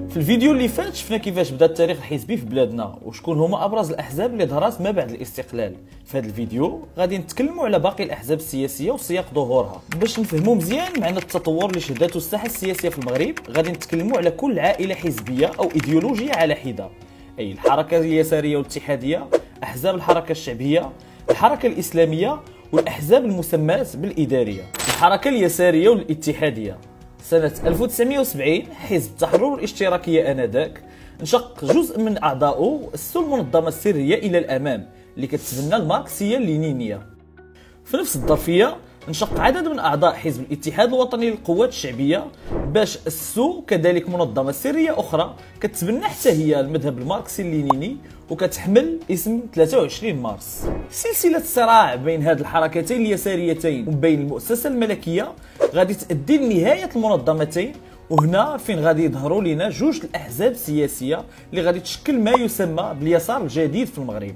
في الفيديو اللي فات شفنا كيفاش بدا التاريخ الحزبي في بلادنا وشكون هما ابرز الاحزاب اللي ظهرت ما بعد الاستقلال. في هذا الفيديو غادي نتكلموا على باقي الاحزاب السياسيه وسياق ظهورها باش نفهموا مزيان معنى التطور اللي شهدته الساحه السياسيه في المغرب. غادي نتكلموا على كل عائله حزبيه او ايديولوجيه على حده، اي الحركه اليساريه والاتحاديه، احزاب الحركه الشعبيه، الحركه الاسلاميه والاحزاب المسماه بالاداريه. الحركه اليساريه والاتحاديه سنة 1970 حزب التحرر والاشتراكية آنذاك انشق جزء من أعضائه وأسسوا المنظمة السرية إلى الأمام اللي كتتبنى الماركسية اللينينية. في نفس الظرفية انشق عدد من أعضاء حزب الاتحاد الوطني للقوات الشعبية باش أسسوا كذلك منظمة سرية أخرى كتتبنى حتى هي المذهب الماركسي اللينيني وكتحمل اسم 23 مارس. سلسلة الصراع بين هذه الحركتين اليساريتين وبين المؤسسة الملكية غادي تؤدي لنهاية المنظمتين، وهنا فين غادي يظهروا لنا جوج الأحزاب السياسية اللي غادي تشكل ما يسمى باليسار الجديد في المغرب.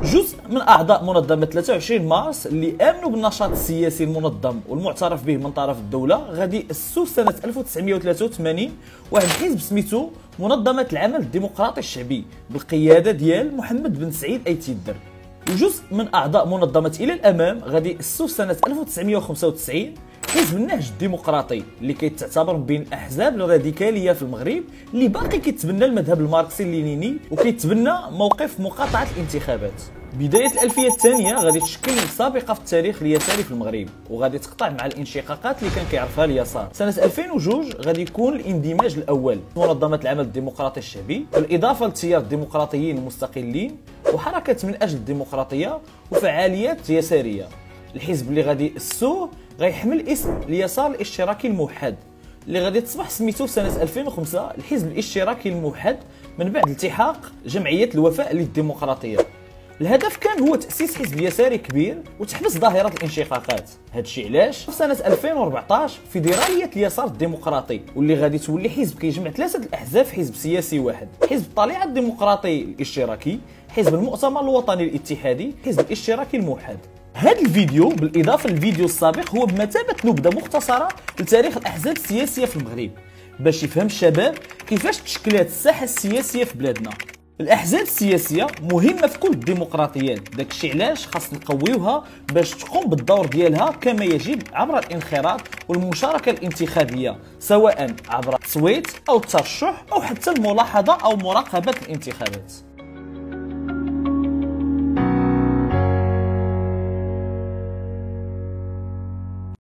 جزء من اعضاء منظمه 23 مارس اللي امنوا بالنشاط السياسي المنظم والمعترف به من طرف الدوله غادي ياسسوا سنه 1983 واحد الحزب سميتو منظمه العمل الديمقراطي الشعبي بالقياده ديال محمد بن سعيد ايتيدر. وجزء من اعضاء منظمه الى الامام غادي ياسسوا سنه 1995 حزب النهج الديمقراطي اللي كيتعتبر من بين الاحزاب الراديكاليه في المغرب اللي باقي كيتبنى المذهب الماركسي اللينيني وكيتبنى موقف مقاطعه الانتخابات. بدايه الالفيه الثانيه غادي تشكل سابقه في التاريخ اليساري في المغرب وغادي تقطع مع الانشقاقات اللي كان كيعرفها اليسار. سنه 2002 غادي يكون الاندماج الاول منظمه العمل الديمقراطي الشعبي بالاضافه لتيار الديمقراطيين المستقلين وحركه من اجل الديمقراطيه وفعاليات يساريه. الحزب اللي غادي ياسسوه غيحمل اسم اليسار الاشتراكي الموحد اللي غادي تصبح سميتو سنه 2005 الحزب الاشتراكي الموحد من بعد التحاق جمعيه الوفاء للديمقراطيه. الهدف كان هو تاسيس حزب يساري كبير وتحبس ظاهره الانشقاقات. هذا الشيء علاش في سنه 2014 فيدراليه اليسار الديمقراطي واللي غادي تولي حزب كيجمع ثلاثه الاحزاب في حزب سياسي واحد: حزب الطليعه الديمقراطي الاشتراكي، حزب المؤتمر الوطني الاتحادي، حزب الاشتراكي الموحد. هذا الفيديو بالاضافه للفيديو السابق هو بمثابه نبذه مختصره لتاريخ الاحزاب السياسيه في المغرب باش يفهم الشباب كيفاش تشكلات الساحه السياسيه في بلادنا. الاحزاب السياسيه مهمه في كل الديمقراطيات، داك الشيء علاش خاص نقويوها باش تقوم بالدور ديالها كما يجب عبر الانخراط والمشاركه الانتخابيه سواء عبر التصويت او الترشح او حتى الملاحظه او مراقبه الانتخابات.